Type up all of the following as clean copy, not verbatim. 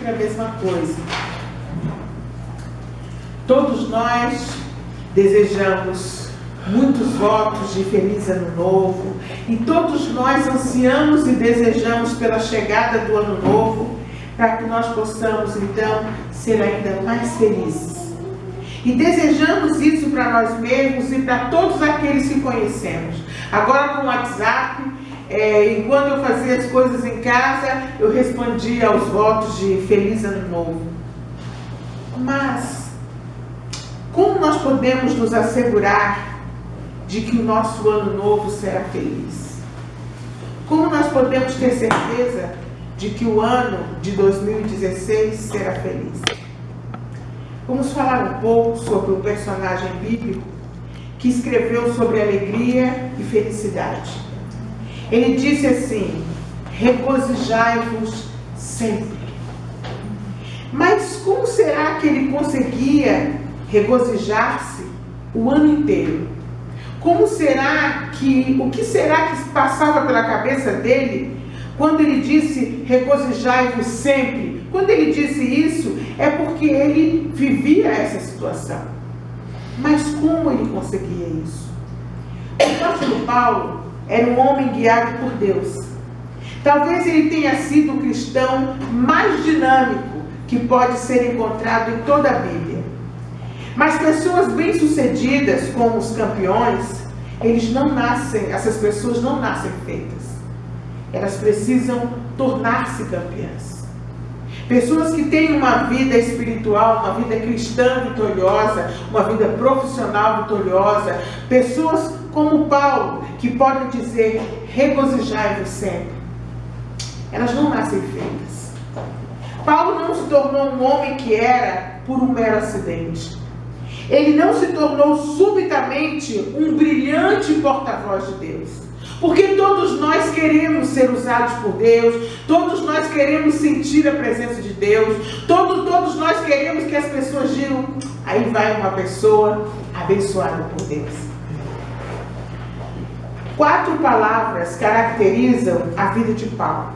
sempre a mesma coisa. Todos nós desejamos muitos votos de feliz ano novo, e todos nós ansiamos e desejamos pela chegada do ano novo, para que nós possamos então ser ainda mais felizes. E desejamos isso para nós mesmos e para todos aqueles que conhecemos. Agora com o WhatsApp, enquanto eu fazia as coisas em casa, eu respondia aos votos de feliz ano novo. Mas como nós podemos nos assegurar de que o nosso ano novo será feliz? Como nós podemos ter certeza de que o ano de 2016 será feliz? Vamos falar um pouco sobre o personagem bíblico que escreveu sobre alegria e felicidade. Ele disse assim: regozijai-vos sempre. Mas como será que ele conseguia regozijar-se o ano inteiro? O que será que passava pela cabeça dele quando ele disse regozijai-vos sempre? Quando ele disse isso, é porque ele vivia essa situação. Mas como ele conseguia isso? O apóstolo Paulo era um homem guiado por Deus. Talvez ele tenha sido o cristão mais dinâmico que pode ser encontrado em toda a Bíblia. Mas pessoas bem-sucedidas, como os campeões, essas pessoas não nascem feitas. Elas precisam tornar-se campeãs. Pessoas que têm uma vida espiritual, uma vida cristã vitoriosa, uma vida profissional vitoriosa, pessoas como Paulo, que podem dizer regozijai-vos sempre. Elas não nascem feitas. Paulo não se tornou um homem que era por um mero acidente. Ele não se tornou subitamente um brilhante porta-voz de Deus. Porque todos nós queremos ser usados por Deus, todos nós queremos sentir a presença de Deus, todos nós queremos que as pessoas digam: aí vai uma pessoa abençoada por Deus. 4 palavras caracterizam a vida de Paulo.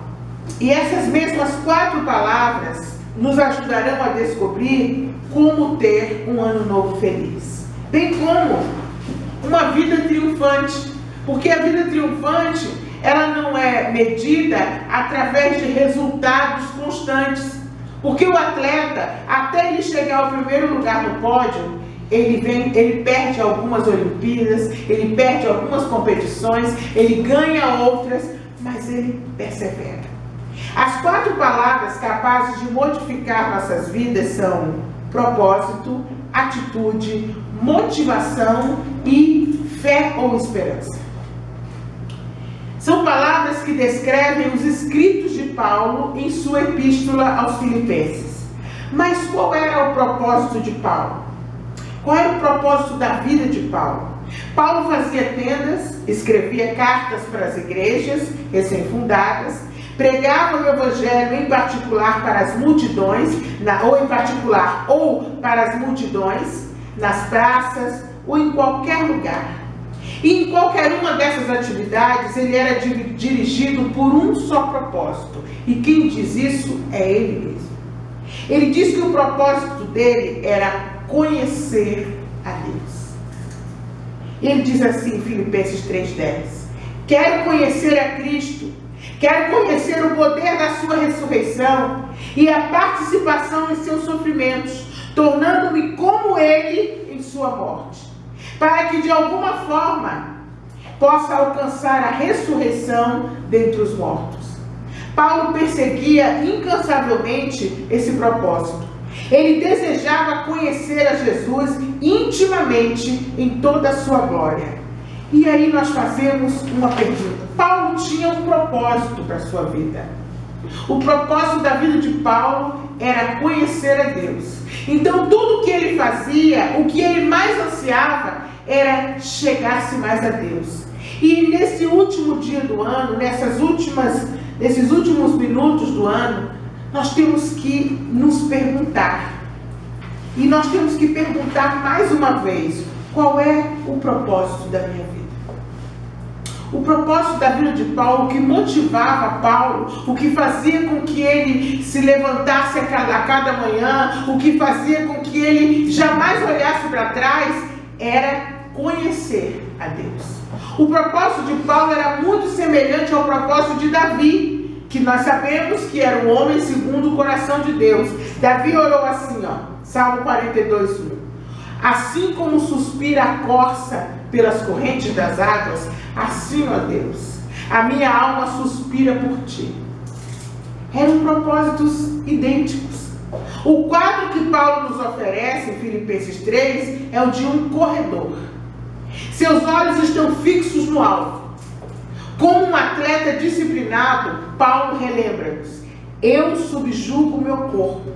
E essas mesmas 4 palavras nos ajudarão a descobrir como ter um ano novo feliz. Bem como uma vida triunfante. Porque a vida triunfante, ela não é medida através de resultados constantes. Porque o atleta, até ele chegar ao primeiro lugar no pódio, ele perde algumas Olimpíadas, ele perde algumas competições, ele ganha outras, mas ele persevera. As 4 palavras capazes de modificar nossas vidas são propósito, atitude, motivação e fé ou esperança. São palavras que descrevem os escritos de Paulo em sua epístola aos Filipenses. Mas qual era o propósito de Paulo? Qual era o propósito da vida de Paulo? Paulo fazia tendas, escrevia cartas para as igrejas recém-fundadas, pregava o evangelho em particular para as multidões, ou para as multidões, nas praças ou em qualquer lugar. E em qualquer uma dessas atividades, ele era dirigido por um só propósito. E quem diz isso é ele mesmo. Ele diz que o propósito dele era conhecer a Deus. Ele diz assim em Filipenses 3,10: quero conhecer a Cristo, quero conhecer o poder da sua ressurreição e a participação em seus sofrimentos, tornando-me como ele em sua morte, para que de alguma forma possa alcançar a ressurreição dentre os mortos. Paulo perseguia incansavelmente esse propósito. Ele desejava conhecer a Jesus intimamente em toda a sua glória. E aí nós fazemos uma pergunta. Paulo tinha um propósito para a sua vida. O propósito da vida de Paulo era conhecer a Deus. Então tudo que ele fazia, o que ele mais ansiava, era chegar-se mais a Deus. E nesse último dia do ano, nesses últimos minutos do ano, nós temos que nos perguntar. E nós temos que perguntar mais uma vez: qual é o propósito da minha vida? O propósito da vida de Paulo, o que motivava Paulo, o que fazia com que ele se levantasse a cada manhã, o que fazia com que ele jamais olhasse para trás, era conhecer a Deus. O propósito de Paulo era muito semelhante ao propósito de Davi, que nós sabemos que era um homem segundo o coração de Deus. Davi orou assim, Salmo 42:1. Assim como suspira a corça pelas correntes das águas, assim, ó Deus, a minha alma suspira por ti. Eram propósitos idênticos. O quadro que Paulo nos oferece em Filipenses 3 é o de um corredor. Seus olhos estão fixos no alvo. Como um atleta disciplinado, Paulo relembra-nos: eu subjugo o meu corpo.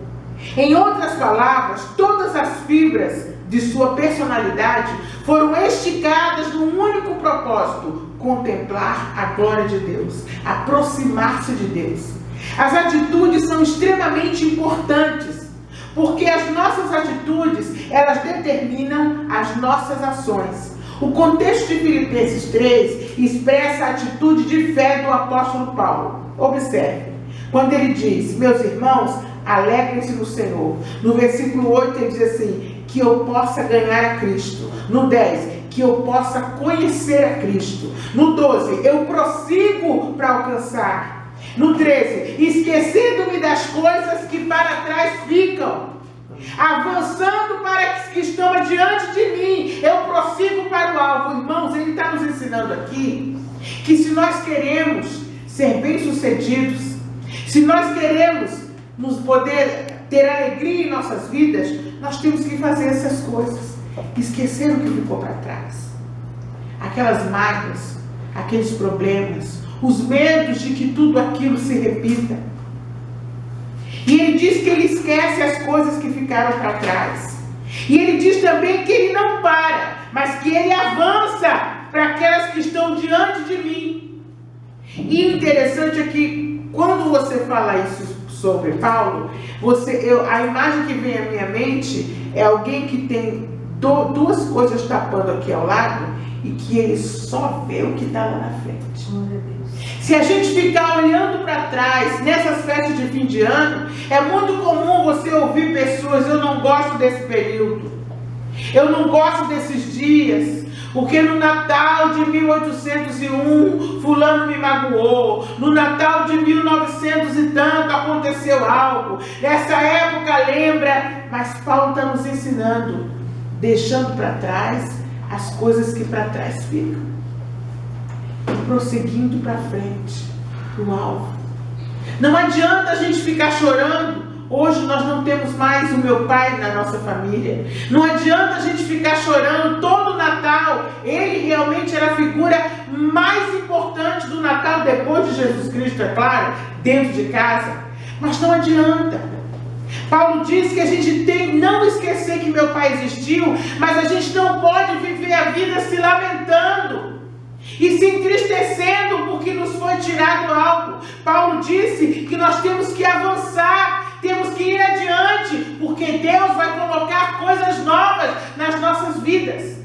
Em outras palavras, todas as fibras de sua personalidade foram esticadas num único propósito: contemplar a glória de Deus, aproximar-se de Deus. As atitudes são extremamente importantes, porque as nossas atitudes, elas determinam as nossas ações. O contexto de Filipenses 3 expressa a atitude de fé do apóstolo Paulo. Observe, quando ele diz: meus irmãos, alegrem-se no Senhor. No versículo 8 ele diz assim: que eu possa ganhar a Cristo. No 10, que eu possa conhecer a Cristo. No 12, eu prossigo para alcançar. No 13, esquecendo-me das coisas que para trás ficam, avançando para as que estão adiante de mim, eu prossigo para o alvo. Irmãos, ele está nos ensinando aqui que se nós queremos ser bem-sucedidos, se nós queremos nos poder ter alegria em nossas vidas, nós temos que fazer essas coisas. Esquecer o que ficou para trás. Aquelas mágoas, aqueles problemas, os medos de que tudo aquilo se repita. E ele diz que ele esquece as coisas que ficaram para trás. E ele diz também que ele não para, mas que ele avança para aquelas que estão diante de mim. E o interessante é que quando você fala isso sobre Paulo, a imagem que vem à minha mente é alguém que tem duas coisas tapando aqui ao lado e que ele só vê o que está lá na frente. Se a gente ficar olhando para trás nessas festas de fim de ano, é muito comum você ouvir pessoas: eu não gosto desse período, eu não gosto desses dias, porque no Natal de 1801 fulano me magoou, no Natal de 1900 e tanto aconteceu algo, nessa época lembra. Mas Paulo está nos ensinando, deixando para trás as coisas que para trás ficam, prosseguindo para frente, para o alvo. Não adianta a gente ficar chorando. Hoje nós não temos mais o meu pai na nossa família. Não adianta a gente ficar chorando todo o Natal. Ele realmente era a figura mais importante do Natal, depois de Jesus Cristo, é claro, dentro de casa. Mas não adianta. Paulo diz que a gente tem não esquecer que meu pai existiu, mas a gente não pode viver a vida se lamentando e se entristecendo porque nos foi tirado algo. Paulo disse que nós temos que avançar, temos que ir adiante, porque Deus vai colocar coisas novas nas nossas vidas.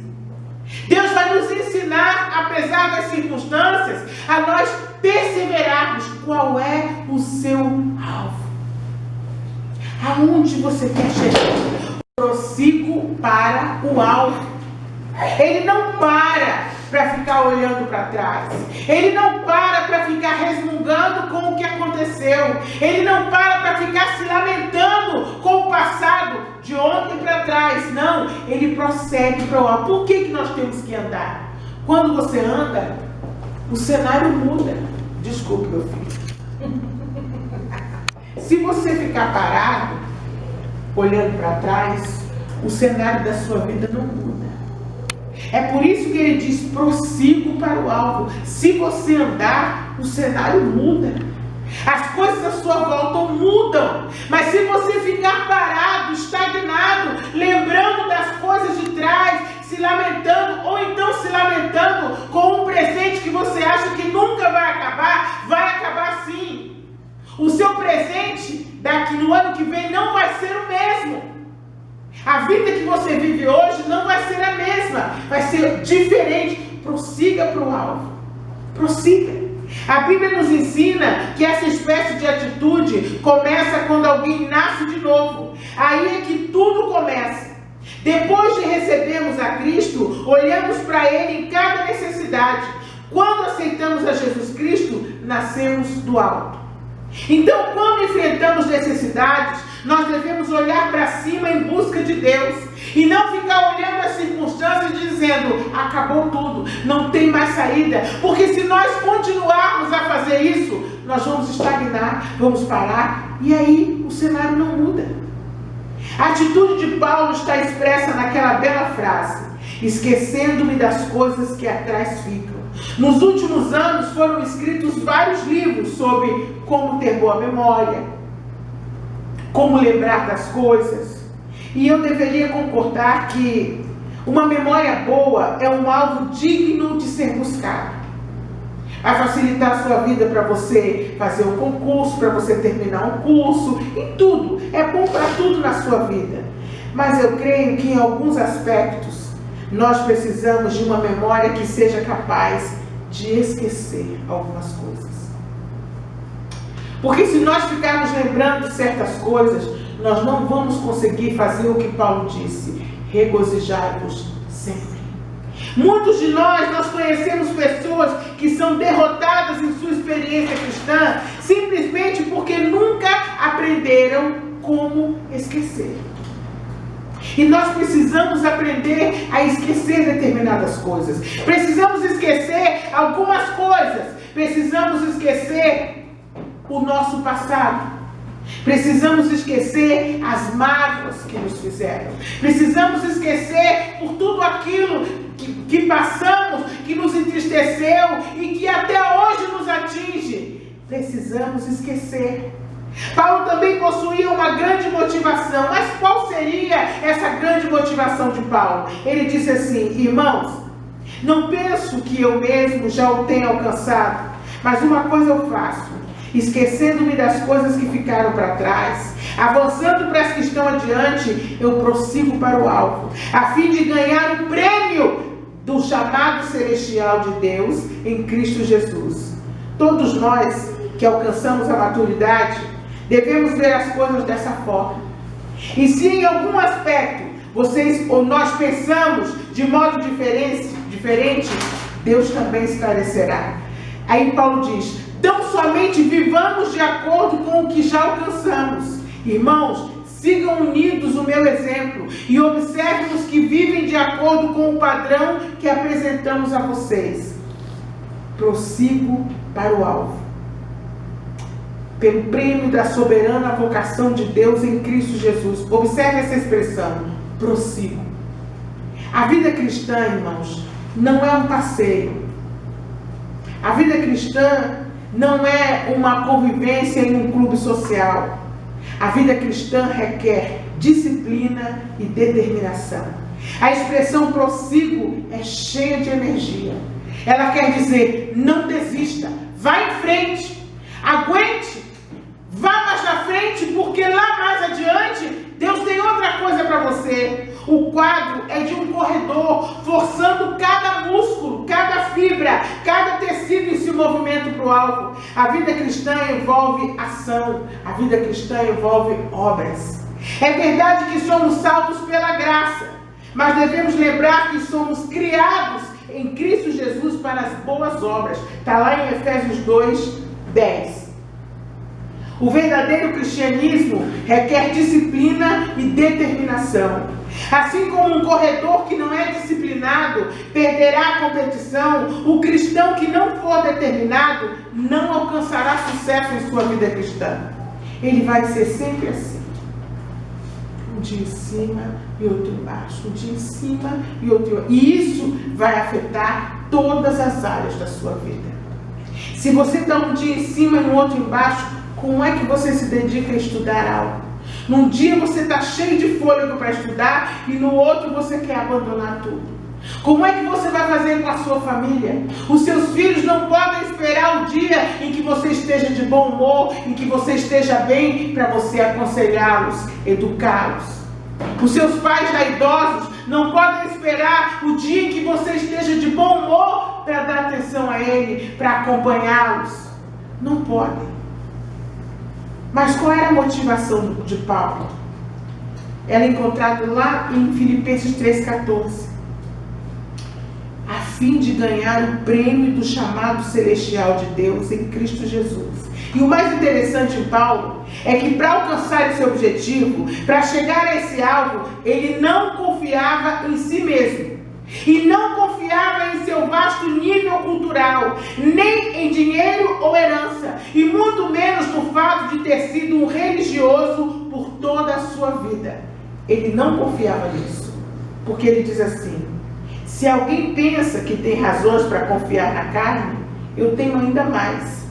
Deus vai nos ensinar, apesar das circunstâncias, a nós perseverarmos. Qual é o seu alvo? Aonde você quer chegar? Prossigo para o alvo. Ele não para ficar olhando para trás. Ele não para ficar resmungando com o que aconteceu. Ele não para ficar se lamentando com o passado de ontem para trás. Não, ele prossegue para o alvo. Por que nós temos que andar? Quando você anda, o cenário muda. Desculpe, meu filho. Se você ficar parado, olhando para trás, o cenário da sua vida não muda. É por isso que ele diz: prossigo para o alvo. Se você andar, o cenário muda. As coisas à sua volta mudam. Mas se você ficar parado, estagnado, lembrando das coisas de trás, se lamentando, ou então se lamentando com um presente que você acha que nunca vai acabar sim. O seu presente daqui no ano que vem não vai ser o mesmo. A vida que você vive hoje não vai ser a mesma, vai ser diferente. Prossiga para o alvo. prossiga. A Bíblia nos ensina que essa espécie de atitude começa quando alguém nasce de novo. Aí é que tudo começa. Depois de recebermos a Cristo, olhamos para Ele em cada necessidade. Quando aceitamos a Jesus Cristo, nascemos do alto. Então, quando enfrentamos necessidades, nós devemos olhar para cima em busca de Deus e não ficar olhando as circunstâncias e dizendo, acabou tudo, não tem mais saída. Porque se nós continuarmos a fazer isso, nós vamos estagnar, vamos parar e aí o cenário não muda. A atitude de Paulo está expressa naquela bela frase, esquecendo-me das coisas que atrás ficam. Nos últimos anos foram escritos vários livros sobre como ter boa memória, como lembrar das coisas. E eu deveria concordar que uma memória boa é um alvo digno de ser buscado. Vai facilitar a sua vida para você fazer um concurso, para você terminar um curso, em tudo. É bom para tudo na sua vida. Mas eu creio que em alguns aspectos nós precisamos de uma memória que seja capaz de esquecer algumas coisas. Porque se nós ficarmos lembrando de certas coisas, nós não vamos conseguir fazer o que Paulo disse, regozijai-vos sempre. Muitos de nós conhecemos pessoas que são derrotadas em sua experiência cristã, simplesmente porque nunca aprenderam como esquecer. E nós precisamos aprender a esquecer determinadas coisas. Precisamos esquecer algumas coisas. Precisamos esquecer o nosso passado. Precisamos esquecer as mágoas que nos fizeram. Precisamos esquecer por tudo aquilo que passamos, que nos entristeceu e que até hoje nos atinge. Precisamos esquecer. Paulo também possuía uma grande motivação. Mas qual seria essa grande motivação de Paulo? Ele disse assim, irmãos, não penso que eu mesmo já o tenha alcançado, mas uma coisa eu faço, esquecendo-me das coisas que ficaram para trás, avançando para as que estão adiante, eu prossigo para o alvo, a fim de ganhar o prêmio do chamado celestial de Deus em Cristo Jesus. Todos nós que alcançamos a maturidade, devemos ver as coisas dessa forma. E se em algum aspecto vocês ou nós pensamos de modo diferente, Deus também esclarecerá. Aí Paulo diz, tão somente vivamos de acordo com o que já alcançamos. Irmãos, sigam unidos o meu exemplo e observem os que vivem de acordo com o padrão que apresentamos a vocês. Prossigo para o alvo, pelo prêmio da soberana vocação de Deus em Cristo Jesus. Observe essa expressão, prossigo. A vida cristã, irmãos, não é um passeio. A vida cristã não é uma convivência em um clube social. A vida cristã requer disciplina e determinação. A expressão prossigo é cheia de energia. Ela quer dizer, não desista, vá em frente, aguente, vá mais na frente, porque lá mais adiante, Deus tem outra coisa para você. O quadro é de um corredor, forçando cada músculo, cada fibra, cada tecido em seu movimento para o alvo. A vida cristã envolve ação, a vida cristã envolve obras. É verdade que somos salvos pela graça, mas devemos lembrar que somos criados em Cristo Jesus para as boas obras. Está lá em Efésios 2:10. O verdadeiro cristianismo requer disciplina e determinação. Assim como um corredor que não é disciplinado perderá a competição, o cristão que não for determinado não alcançará sucesso em sua vida cristã. Ele vai ser sempre assim. Um dia em cima e outro embaixo. Um dia em cima e outro embaixo. E isso vai afetar todas as áreas da sua vida. Se você está um dia em cima e no outro embaixo, como é que você se dedica a estudar algo? Num dia você está cheio de fôlego para estudar e no outro você quer abandonar tudo. Como é que você vai fazer com a sua família? Os seus filhos não podem esperar o dia em que você esteja de bom humor, em que você esteja bem, para você aconselhá-los, educá-los. Os seus pais já idosos não podem esperar o dia em que você esteja de bom humor para dar atenção a ele, para acompanhá-los? Não podem. Mas qual era a motivação de Paulo? Ela é encontrada lá em Filipenses 3,14. A fim de ganhar o prêmio do chamado celestial de Deus em Cristo Jesus. E o mais interessante em Paulo é que para alcançar esse objetivo, para chegar a esse alvo, ele não confiava em si mesmo. E não confiava em seu vasto nível cultural, nem em dinheiro ou herança, e muito menos no fato de ter sido um religioso por toda a sua vida. Ele não confiava nisso, porque ele diz assim: se alguém pensa que tem razões para confiar na carne, eu tenho ainda mais.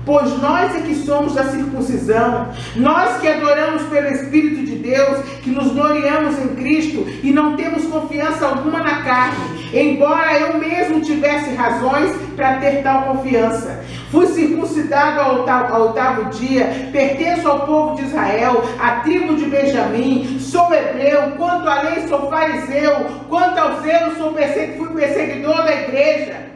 Pois nós é que somos da circuncisão, nós que adoramos pelo Espírito de Deus, que nos gloriamos em Cristo e não temos confiança alguma na carne, embora eu mesmo tivesse razões para ter tal confiança. Fui circuncidado ao oitavo dia, pertenço ao povo de Israel, à tribo de Benjamim, sou hebreu, quanto à lei sou fariseu, quanto ao zelo fui perseguidor da igreja.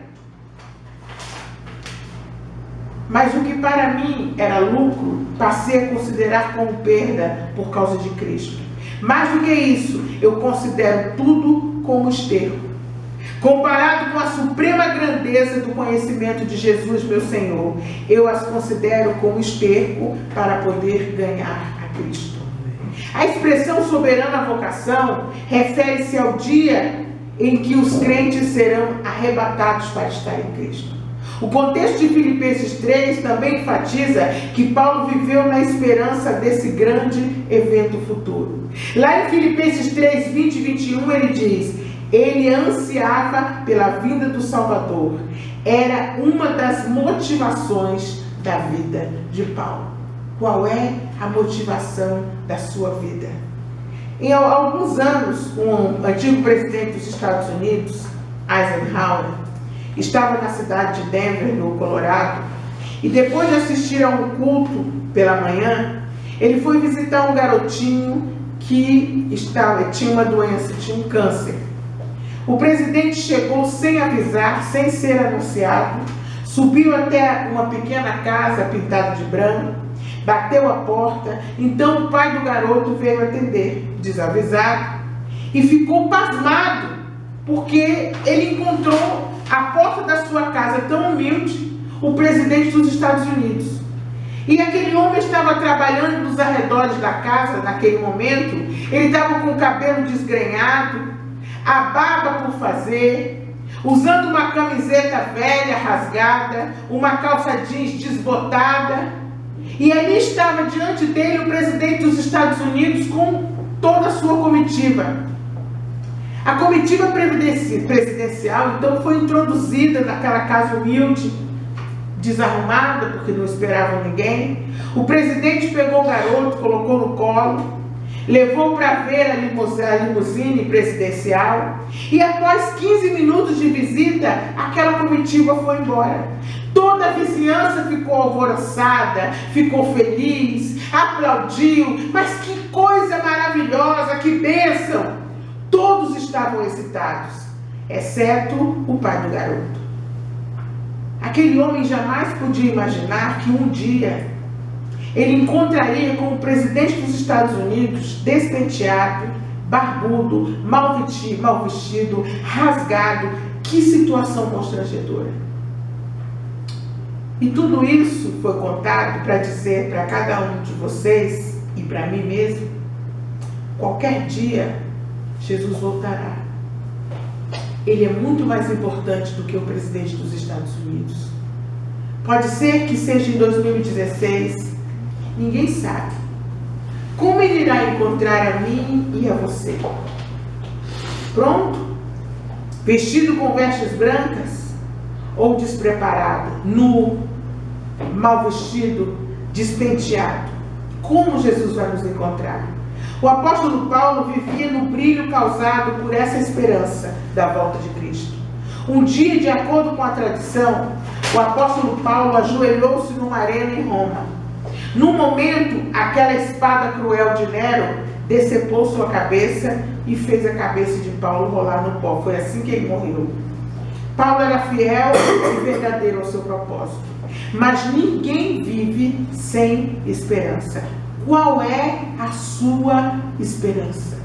Mas o que para mim era lucro, passei a considerar como perda por causa de Cristo. Mais do que isso, eu considero tudo como esterco, comparado com a suprema grandeza do conhecimento de Jesus, meu Senhor. Eu as considero como esterco para poder ganhar a Cristo. A expressão soberana vocação refere-se ao dia em que os crentes serão arrebatados para estar em Cristo. O contexto de Filipenses 3 também enfatiza que Paulo viveu na esperança desse grande evento futuro. Lá em Filipenses 3, 20 e 21 ele diz: ele ansiava pela vinda do Salvador. Era uma das motivações da vida de Paulo. Qual é a motivação da sua vida? Em alguns anos, um antigo presidente dos Estados Unidos, Eisenhower, estava na cidade de Denver, no Colorado, e depois de assistir a um culto pela manhã, ele foi visitar um garotinho que tinha uma doença, tinha um câncer. O presidente chegou sem avisar, sem ser anunciado, subiu até uma pequena casa pintada de branco, bateu a porta. Então o pai do garoto veio atender, desavisado, e ficou pasmado, porque ele encontrou à porta da sua casa tão humilde o presidente dos Estados Unidos. E aquele homem estava trabalhando nos arredores da casa naquele momento. Ele estava com o cabelo desgrenhado, a barba por fazer, usando uma camiseta velha, rasgada, uma calça jeans desbotada. E ali estava diante dele o presidente dos Estados Unidos com toda a sua comitiva. A comitiva presidencial, então, foi introduzida naquela casa humilde, desarrumada, porque não esperavam ninguém. O presidente pegou o garoto, colocou no colo, levou para ver a limusine presidencial, e após 15 minutos de visita, aquela comitiva foi embora. Toda a vizinhança ficou alvoroçada, ficou feliz, aplaudiu. Mas que coisa maravilhosa, que bênção! Todos estavam excitados, exceto o pai do garoto. Aquele homem jamais podia imaginar que um dia ele encontraria com o presidente dos Estados Unidos despenteado, barbudo, mal vestido, rasgado. Que situação constrangedora. E tudo isso foi contado para dizer para cada um de vocês e para mim mesmo: qualquer dia Jesus voltará. Ele é muito mais importante do que o presidente dos Estados Unidos. Pode ser que seja em 2016, ninguém sabe. Como ele irá encontrar a mim e a você? Pronto? Vestido com vestes brancas? Ou despreparado, nu, mal vestido, despenteado? Como Jesus vai nos encontrar? O apóstolo Paulo vivia no brilho causado por essa esperança da volta de Cristo. Um dia, de acordo com a tradição, o apóstolo Paulo ajoelhou-se numa arena em Roma. Num momento, aquela espada cruel de Nero decepou sua cabeça e fez a cabeça de Paulo rolar no pó. Foi assim que ele morreu. Paulo era fiel e verdadeiro ao seu propósito. Mas ninguém vive sem esperança. Qual é a sua esperança?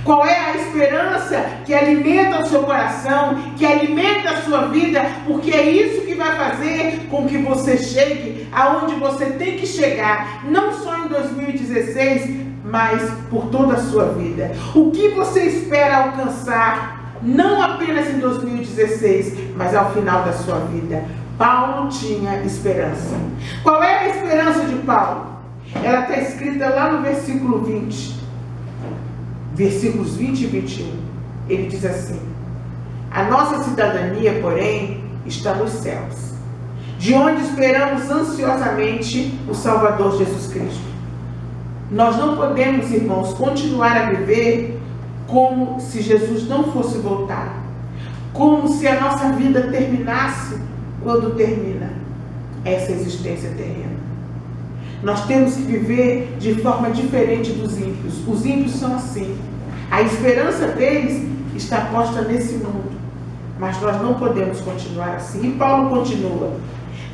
Qual é a esperança que alimenta o seu coração, que alimenta a sua vida? Porque é isso que vai fazer com que você chegue aonde você tem que chegar, não só em 2016, mas por toda a sua vida. O que você espera alcançar, não apenas em 2016, mas ao final da sua vida? Paulo tinha esperança. Qual é a esperança de Paulo? Ela está escrita lá no versículo 20. Versículos 20 e 21. Ele diz assim: a nossa cidadania, porém, está nos céus, de onde esperamos ansiosamente o Salvador Jesus Cristo. Nós não podemos, irmãos, continuar a viver como se Jesus não fosse voltar, como se a nossa vida terminasse quando termina essa existência terrena. Nós temos que viver de forma diferente dos ímpios. Os ímpios são assim. A esperança deles está posta nesse mundo. Mas nós não podemos continuar assim. E Paulo continua: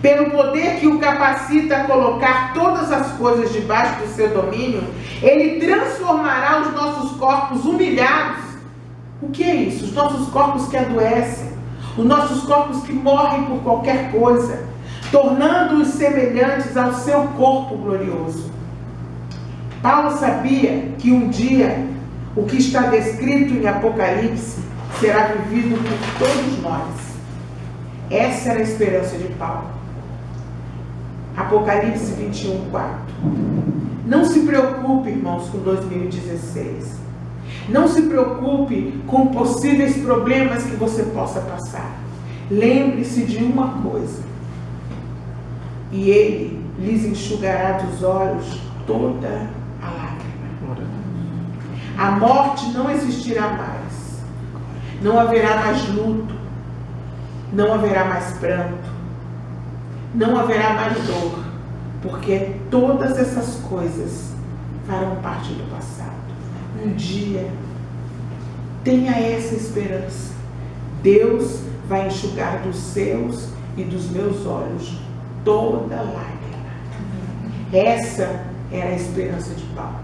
pelo poder que o capacita a colocar todas as coisas debaixo do seu domínio, ele transformará os nossos corpos humilhados. O que é isso? Os nossos corpos que adoecem, os nossos corpos que morrem por qualquer coisa, tornando-os semelhantes ao seu corpo glorioso. Paulo sabia que um dia o que está descrito em Apocalipse será vivido por todos nós. Essa era a esperança de Paulo. Apocalipse 21, 4. Não se preocupe, irmãos, com 2016. Não se preocupe com possíveis problemas que você possa passar. Lembre-se de uma coisa: e ele lhes enxugará dos olhos toda a lágrima. A morte não existirá mais. Não haverá mais luto. Não haverá mais pranto. Não haverá mais dor. Porque todas essas coisas farão parte do passado. Um dia, tenha essa esperança. Deus vai enxugar dos seus e dos meus olhos toda lágrima. Essa era a esperança de Paulo.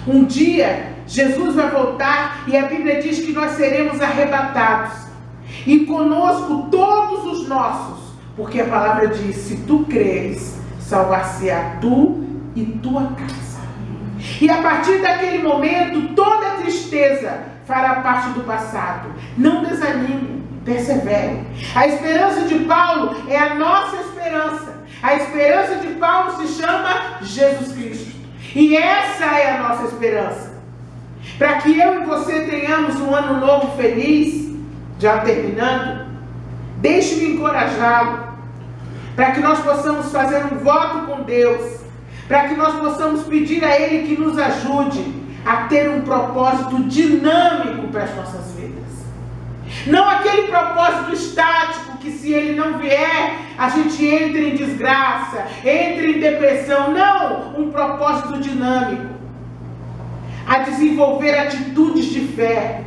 Um dia, Jesus vai voltar e a Bíblia diz que nós seremos arrebatados. E conosco todos os nossos. Porque a palavra diz: se tu creres, salvar-se-á tu e tua casa. E a partir daquele momento, toda tristeza fará parte do passado. Não desanime, persevere. A esperança de Paulo é a nossa esperança. A esperança de Paulo se chama Jesus Cristo. E essa é a nossa esperança. Para que eu e você tenhamos um ano novo feliz, já terminando, deixe-me encorajá-lo. Para que nós possamos fazer um voto com Deus. Para que nós possamos pedir a Ele que nos ajude a ter um propósito dinâmico para as nossas vidas. Não aquele propósito estático que, se ele não vier, a gente entra em desgraça, entra em depressão. Não, um propósito dinâmico. A desenvolver atitudes de fé.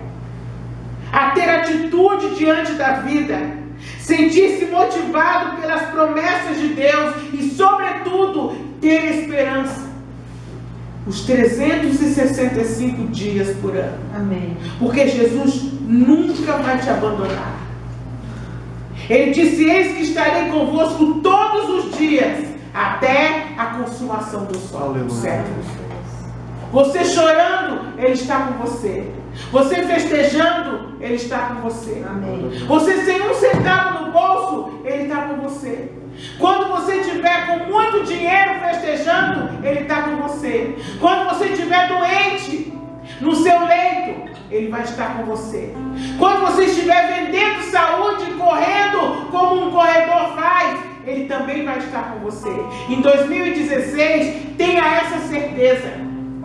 A ter atitude diante da vida. Sentir-se motivado pelas promessas de Deus e, sobretudo, ter esperança. Os 365 dias por ano. Amém. Porque Jesus nunca vai te abandonar. Ele disse: eis que estarei convosco todos os dias, até a consumação dos séculos. Você chorando, Ele está com você. Você festejando, Ele está com você. Amém. Você sem um centavo no bolso, Ele está com você. Quando você estiver com muito dinheiro festejando, Ele está com você. Quando você estiver doente, no seu leito, Ele vai estar com você. Quando você estiver vendendo saúde, correndo como um corredor faz, Ele também vai estar com você. Em 2016, tenha essa certeza: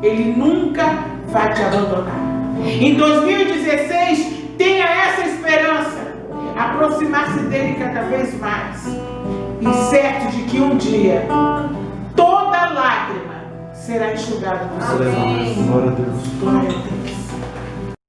Ele nunca vai te abandonar. Em 2016, tenha essa esperança. Aproximar-se dele cada vez mais. E certo de que um dia, toda lágrima será enxugada dos seus olhos. Amém. Glória a Deus. Glória a Deus.